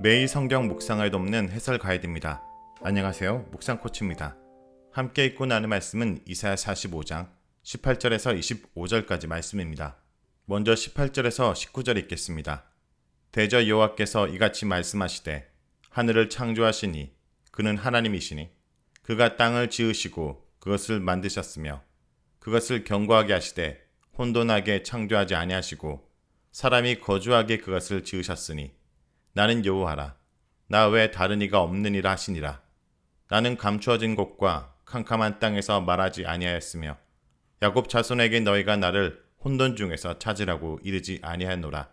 매일 성경 묵상을 돕는 해설 가이드입니다. 안녕하세요. 묵상 코치입니다. 함께 읽고 나눈 말씀은 이사야 45장 18절에서 25절까지 말씀입니다. 먼저 18절에서 19절 읽겠습니다. 대저 여호와께서 이같이 말씀하시되 하늘을 창조하시니 그는 하나님이시니 그가 땅을 지으시고 그것을 만드셨으며 그것을 견고하게 하시되 혼돈하게 창조하지 아니하시고 사람이 거주하게 그것을 지으셨으니 나는 여호와라. 나 외 다른 이가 없느니라 하시니라. 나는 감추어진 곳과 캄캄한 땅에서 말하지 아니하였으며 야곱 자손에게 너희가 나를 혼돈 중에서 찾으라고 이르지 아니하노라.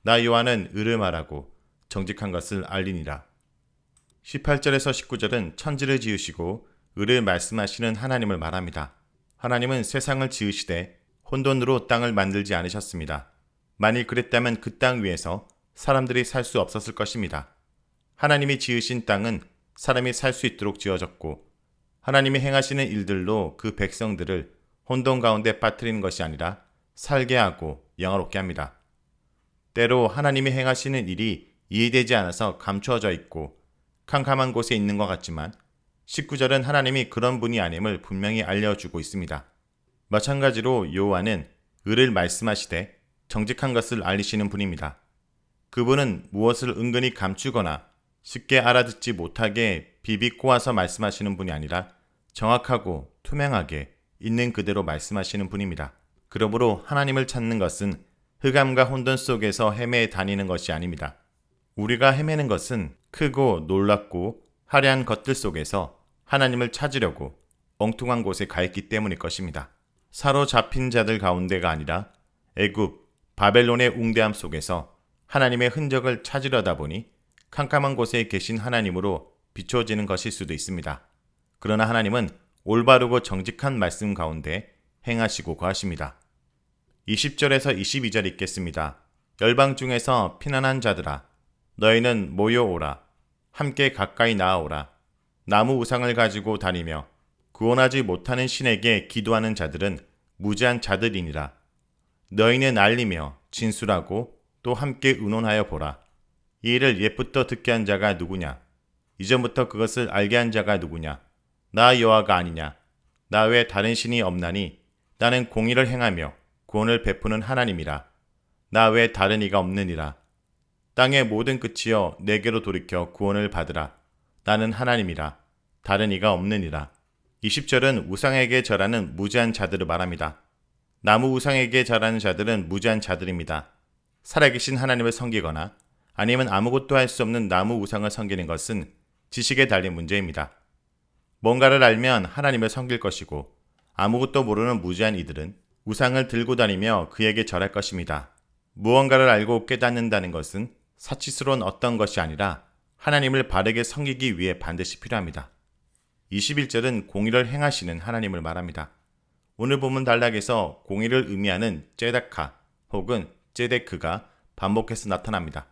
나 여호와는 의를 말하고 정직한 것을 알리니라. 18절에서 19절은 천지를 지으시고 의를 말씀하시는 하나님을 말합니다. 하나님은 세상을 지으시되 혼돈으로 땅을 만들지 않으셨습니다. 만일 그랬다면 그 땅 위에서 사람들이 살 수 없었을 것입니다. 하나님이 지으신 땅은 사람이 살 수 있도록 지어졌고 하나님이 행하시는 일들로 그 백성들을 혼돈 가운데 빠뜨리는 것이 아니라 살게 하고 영화롭게 합니다. 때로 하나님이 행하시는 일이 이해되지 않아서 감추어져 있고 캄캄한 곳에 있는 것 같지만 19절은 하나님이 그런 분이 아님을 분명히 알려주고 있습니다. 마찬가지로 여호와는 의를 말씀하시되 정직한 것을 알리시는 분입니다. 그분은 무엇을 은근히 감추거나 쉽게 알아듣지 못하게 비비꼬아서 말씀하시는 분이 아니라 정확하고 투명하게 있는 그대로 말씀하시는 분입니다. 그러므로 하나님을 찾는 것은 흑암과 혼돈 속에서 헤매 다니는 것이 아닙니다. 우리가 헤매는 것은 크고 놀랍고 화려한 것들 속에서 하나님을 찾으려고 엉뚱한 곳에 가 있기 때문일 것입니다. 사로잡힌 자들 가운데가 아니라 애굽, 바벨론의 웅대함 속에서 하나님의 흔적을 찾으려다 보니 캄캄한 곳에 계신 하나님으로 비춰지는 것일 수도 있습니다. 그러나 하나님은 올바르고 정직한 말씀 가운데 행하시고 거하십니다. 20절에서 22절 읽겠습니다. 열방 중에서 피난한 자들아 너희는 모여오라. 함께 가까이 나아오라. 나무 우상을 가지고 다니며 구원하지 못하는 신에게 기도하는 자들은 무지한 자들이니라. 너희는 알리며 진술하고 또 함께 의논하여 보라. 이 일을 옛부터 듣게 한 자가 누구냐? 이전부터 그것을 알게 한 자가 누구냐? 나 여호와가 아니냐? 나 외 다른 신이 없나니 나는 공의를 행하며 구원을 베푸는 하나님이라. 나 외 다른 이가 없느니라. 땅의 모든 끝이여 내게로 돌이켜 구원을 받으라. 나는 하나님이라. 다른 이가 없느니라. 20절은 우상에게 절하는 무지한 자들을 말합니다. 나무 우상에게 절하는 자들은 무지한 자들입니다. 살아계신 하나님을 섬기거나 아니면 아무것도 할 수 없는 나무 우상을 섬기는 것은 지식에 달린 문제입니다. 뭔가를 알면 하나님을 섬길 것이고 아무것도 모르는 무지한 이들은 우상을 들고 다니며 그에게 절할 것입니다. 무언가를 알고 깨닫는다는 것은 사치스러운 어떤 것이 아니라 하나님을 바르게 섬기기 위해 반드시 필요합니다. 21절은 공의를 행하시는 하나님을 말합니다. 오늘 본문 단락에서 공의를 의미하는 째다카 혹은 째데크가 반복해서 나타납니다.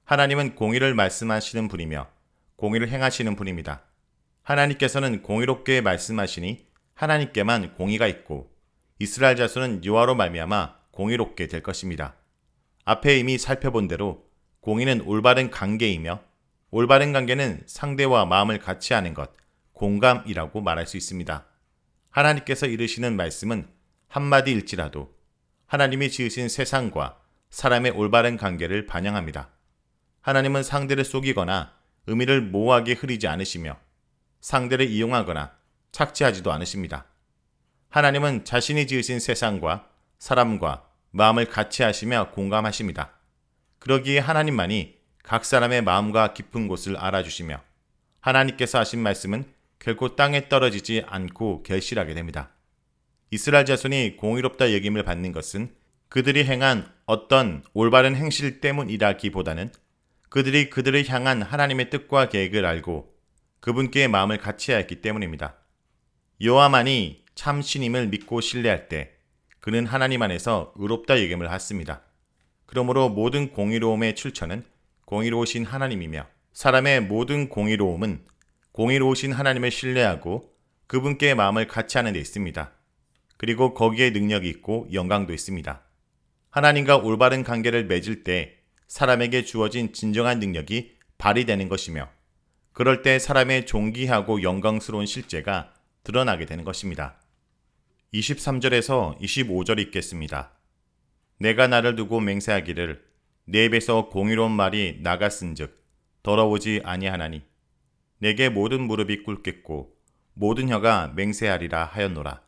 하나님은 공의를 말씀하시는 분이며 공의를 행하시는 분입니다. 하나님께서는 공의롭게 말씀하시니 하나님께만 공의가 있고 이스라엘 자손은 여호와로 말미암아 공의롭게 될 것입니다. 앞에 이미 살펴본 대로 공의는 올바른 관계이며 올바른 관계는 상대와 마음을 같이 하는 것, 공감이라고 말할 수 있습니다. 하나님께서 이르시는 말씀은 한마디일지라도 하나님이 지으신 세상과 사람의 올바른 관계를 반영합니다. 하나님은 상대를 속이거나 의미를 모호하게 흐리지 않으시며 상대를 이용하거나 착취하지도 않으십니다. 하나님은 자신이 지으신 세상과 사람과 마음을 같이 하시며 공감하십니다. 그러기에 하나님만이 각 사람의 마음과 깊은 곳을 알아주시며 하나님께서 하신 말씀은 결코 땅에 떨어지지 않고 결실하게 됩니다. 이스라엘 자손이 공의롭다 여김을 받는 것은 그들이 행한 어떤 올바른 행실 때문이라기보다는 그들이 그들을 향한 하나님의 뜻과 계획을 알고 그분께 마음을 같이 하였기 때문입니다. 여호와만이 참 신임을 믿고 신뢰할 때 그는 하나님 안에서 의롭다 여김을 받습니다. 그러므로 모든 공의로움의 출처는 공의로우신 하나님이며 사람의 모든 공의로움은 공의로우신 하나님을 신뢰하고 그분께 마음을 같이 하는 데 있습니다. 그리고 거기에 능력이 있고 영광도 있습니다. 하나님과 올바른 관계를 맺을 때 사람에게 주어진 진정한 능력이 발휘되는 것이며 그럴 때 사람의 존귀하고 영광스러운 실제가 드러나게 되는 것입니다. 23절에서 25절 읽겠습니다. 내가 나를 두고 맹세하기를 내 입에서 공의로운 말이 나갔은즉 더러우지 아니하나니 내게 모든 무릎이 꿇겠고 모든 혀가 맹세하리라 하였노라.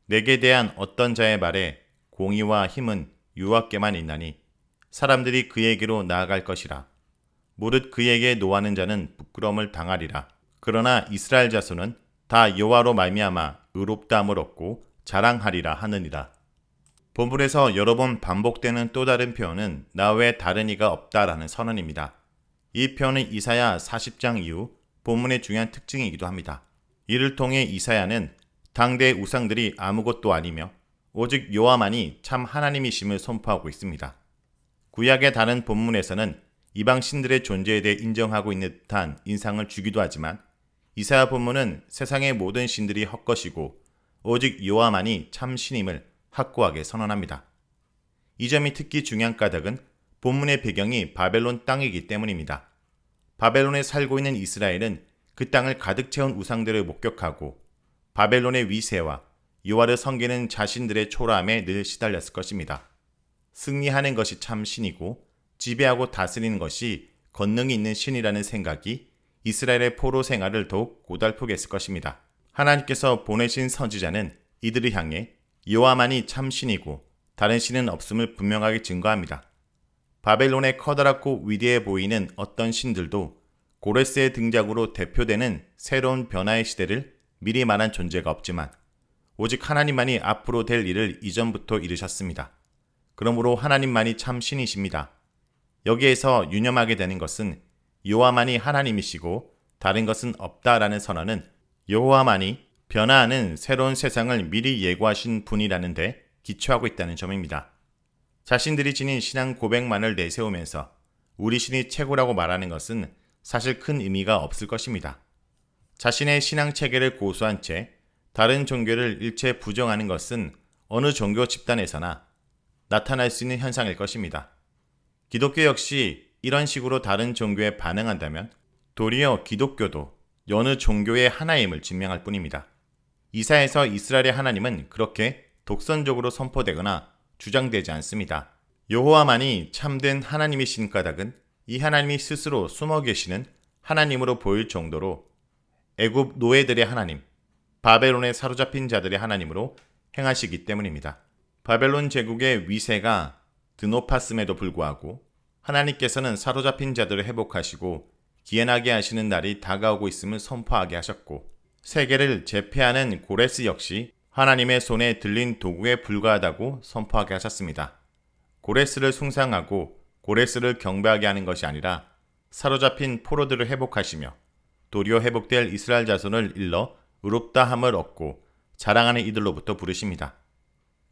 내게 대한 어떤 자의 말에 공의와 힘은 여호와께만 있나니 사람들이 그에게로 나아갈 것이라. 무릇 그에게 노하는 자는 부끄러움을 당하리라. 그러나 이스라엘 자손은 다 여호와로 말미암아 의롭다함을 얻고 자랑하리라 하느니라. 본문에서 여러 번 반복되는 또 다른 표현은 나 외에 다른 이가 없다라는 선언입니다. 이 표현은 이사야 40장 이후 본문의 중요한 특징이기도 합니다. 이를 통해 이사야는 당대의 우상들이 아무것도 아니며 오직 여호와만이 참 하나님이심을 선포하고 있습니다. 구약의 다른 본문에서는 이방 신들의 존재에 대해 인정하고 있는 듯한 인상을 주기도 하지만 이사야 본문은 세상의 모든 신들이 헛것이고 오직 여호와만이 참 신임을 확고하게 선언합니다. 이 점이 특히 중요한 까닭은 본문의 배경이 바벨론 땅이기 때문입니다. 바벨론에 살고 있는 이스라엘은 그 땅을 가득 채운 우상들을 목격하고 바벨론의 위세와 여호와를 섬기는 자신들의 초라함에 늘 시달렸을 것입니다. 승리하는 것이 참 신이고 지배하고 다스리는 것이 권능이 있는 신이라는 생각이 이스라엘의 포로 생활을 더욱 고달프게 했을 것입니다. 하나님께서 보내신 선지자는 이들을 향해 여호와만이 참 신이고 다른 신은 없음을 분명하게 증거합니다. 바벨론의 커다랗고 위대해 보이는 어떤 신들도 고레스의 등장으로 대표되는 새로운 변화의 시대를 미리 말한 존재가 없지만 오직 하나님만이 앞으로 될 일을 이전부터 이르셨습니다. 그러므로 하나님만이 참 신이십니다. 여기에서 유념하게 되는 것은 여호와만이 하나님이시고 다른 것은 없다라는 선언은 여호와만이 변화하는 새로운 세상을 미리 예고하신 분이라는 데 기초하고 있다는 점입니다. 자신들이 지닌 신앙 고백만을 내세우면서 우리 신이 최고라고 말하는 것은 사실 큰 의미가 없을 것입니다. 자신의 신앙 체계를 고수한 채 다른 종교를 일체 부정하는 것은 어느 종교 집단에서나 나타날 수 있는 현상일 것입니다. 기독교 역시 이런 식으로 다른 종교에 반응한다면 도리어 기독교도 여느 종교의 하나임을 증명할 뿐입니다. 이사야에서 이스라엘의 하나님은 그렇게 독선적으로 선포되거나 주장되지 않습니다. 여호와만이 참된 하나님이신 까닭은 이 하나님이 스스로 숨어 계시는 하나님으로 보일 정도로 애굽 노예들의 하나님, 바벨론에 사로잡힌 자들의 하나님으로 행하시기 때문입니다. 바벨론 제국의 위세가 드높았음에도 불구하고 하나님께서는 사로잡힌 자들을 회복하시고 기현하게 하시는 날이 다가오고 있음을 선포하게 하셨고 세계를 제패하는 고레스 역시 하나님의 손에 들린 도구에 불과하다고 선포하게 하셨습니다. 고레스를 숭상하고 고레스를 경배하게 하는 것이 아니라 사로잡힌 포로들을 회복하시며 도리어 회복될 이스라엘 자손을 일러 의롭다함을 얻고 자랑하는 이들로부터 부르십니다.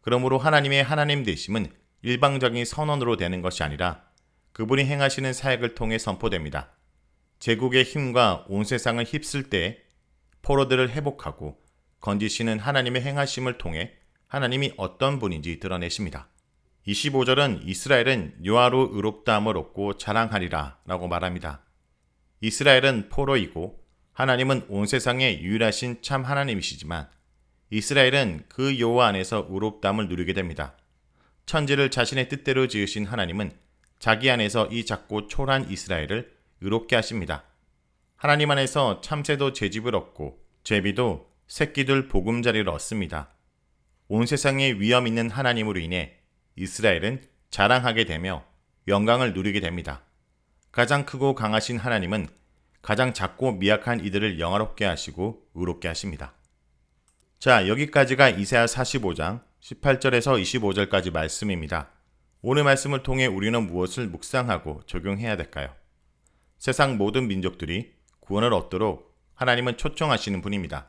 그러므로 하나님의 하나님 되심은 일방적인 선언으로 되는 것이 아니라 그분이 행하시는 사역을 통해 선포됩니다. 제국의 힘과 온 세상을 휩쓸 때 포로들을 회복하고 건지시는 하나님의 행하심을 통해 하나님이 어떤 분인지 드러내십니다. 25절은 이스라엘은 여호와로 의롭다함을 얻고 자랑하리라 라고 말합니다. 이스라엘은 포로이고 하나님은 온 세상의 유일하신 참 하나님이시지만 이스라엘은 그 여호와 안에서 의롭다함을 누리게 됩니다. 천지를 자신의 뜻대로 지으신 하나님은 자기 안에서 이 작고 초라한 이스라엘을 의롭게 하십니다. 하나님 안에서 참새도 제집을 얻고 제비도 새끼들 보금자리를 얻습니다. 온 세상에 위엄 있는 하나님으로 인해 이스라엘은 자랑하게 되며 영광을 누리게 됩니다. 가장 크고 강하신 하나님은 가장 작고 미약한 이들을 영화롭게 하시고 의롭게 하십니다. 자, 여기까지가 이사야 45장 18절에서 25절까지 말씀입니다. 오늘 말씀을 통해 우리는 무엇을 묵상하고 적용해야 될까요? 세상 모든 민족들이 구원을 얻도록 하나님은 초청하시는 분입니다.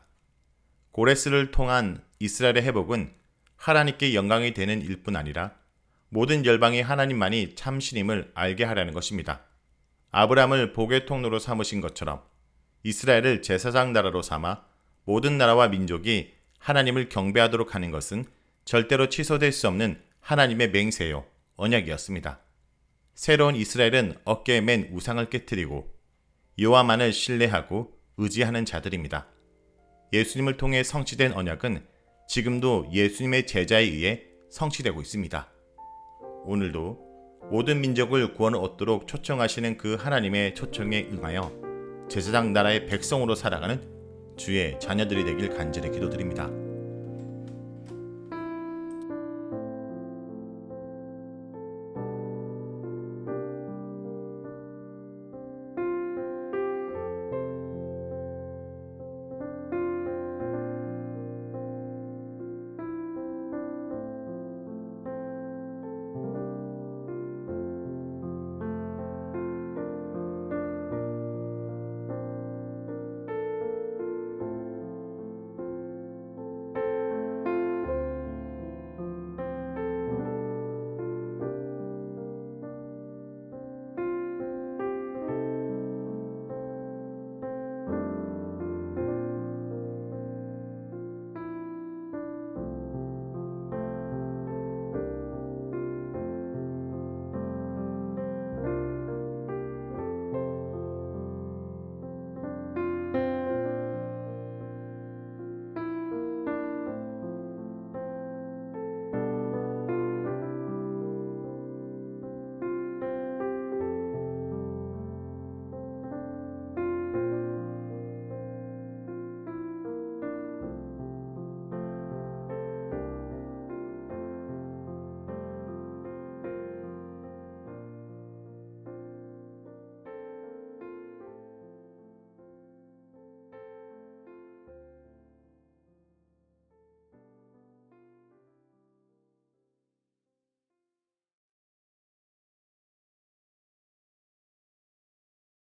고레스를 통한 이스라엘의 회복은 하나님께 영광이 되는 일뿐 아니라 모든 열방이 하나님만이 참신임을 알게 하려는 것입니다. 아브라함을 복의 통로로 삼으신 것처럼 이스라엘을 제사장 나라로 삼아 모든 나라와 민족이 하나님을 경배하도록 하는 것은 절대로 취소될 수 없는 하나님의 맹세요, 언약이었습니다. 새로운 이스라엘은 어깨에 맨 우상을 깨뜨리고 여호와만을 신뢰하고 의지하는 자들입니다. 예수님을 통해 성취된 언약은 지금도 예수님의 제자에 의해 성취되고 있습니다. 오늘도 모든 민족을 구원 얻도록 초청하시는 그 하나님의 초청에 응하여 제사장 나라의 백성으로 살아가는 주의 자녀들이 되길 간절히 기도드립니다.